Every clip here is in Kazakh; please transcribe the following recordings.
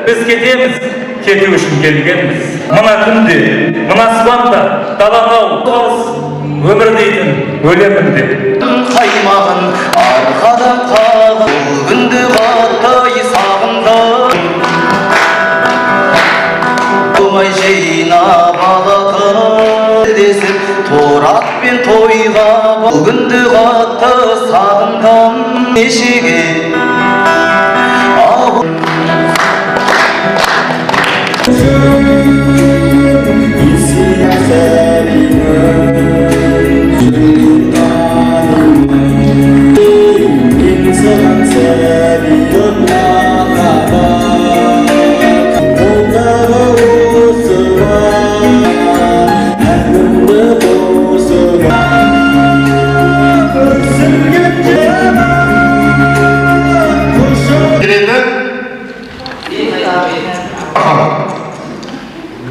Біз кетеміз, кету үшін келгенбіз. Мына күнде, мына аспанда, даланау, өмір дейтін өлемін деп. Қаймағын арқада қағып, күнді қаттай сағындым. Тумай жинап алатын десіп, торат пен тойға бүгінді қатты сағындым. Нешеге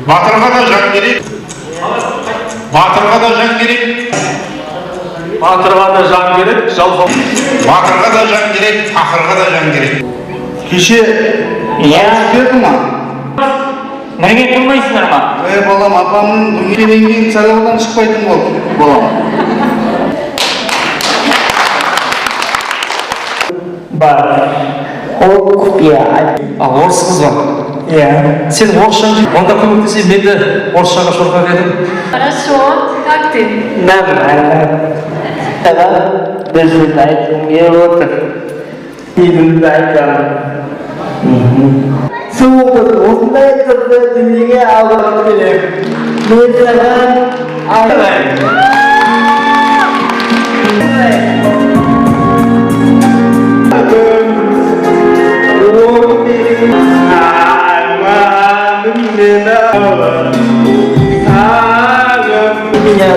батырға да жан керек, батырға да жан керек, Батырға да жан керек, батырға да жан керек, тақырға да жан керек. Кеше бердің ма? Неге тұрмайсыңдар ма? Балам, апамның дүниеден кейін сайлаудан шықпайтын болды, балам. Бар. Ол құпия. Орысыңыз ба? Иә. Сен орысша онда көмектесей, мен де орысшаға шорқақ едім. Хорошо, как ты? Нормально. Саған бір сөз айтқым келіп отыр. Елімді айтамын. Соңғы осындай қызды дүниеге алып келем. Мен саған алайын. Меня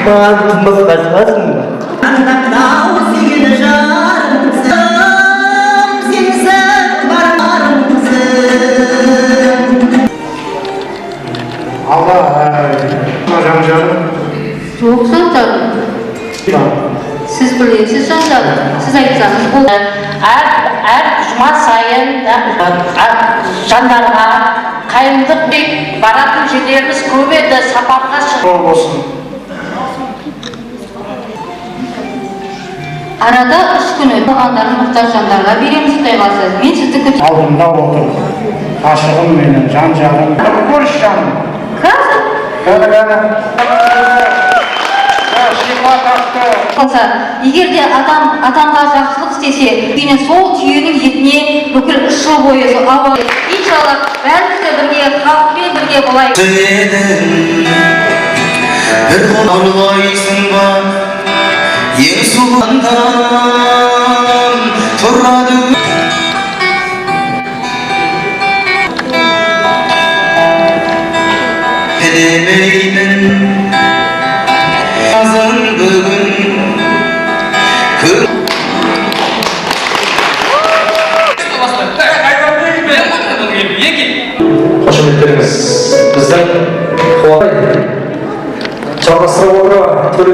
маған жұмыс баспасын ба? Аңдақтау сүйгені жарымсың, сенсің барарымсың. Алла, жан-жарым. Жоқ жан-жарым. Сіз білесіз жан-жарым. Сіз айтсаңыз бұл. Әр жұма сайын жандарға қайырымдылық пен баратын жерлеріміз көп еді, сапарға шығып Болсын. Арада 3 күн өтіп қалғандарын мұқтаж жандарға береміз, Құдай қаласа. Мен сізді күтемін. Алдымда отыр. Ғашығым менің, жан-жағым. Көріш жаным. Қазір? Қалса, егер де адамға жақсылық істесе, үйіне сол түйенің етіне бүкіл 3 жыл бойы ауа. Иншалла, бәріміз де бірге, халықпен бірге болайық. бір қорлайсың ба, ең сұлудан тұрады. Білемеймін азын бүгін күн. Қошеметтеріңіз біздің жалғастырып отыру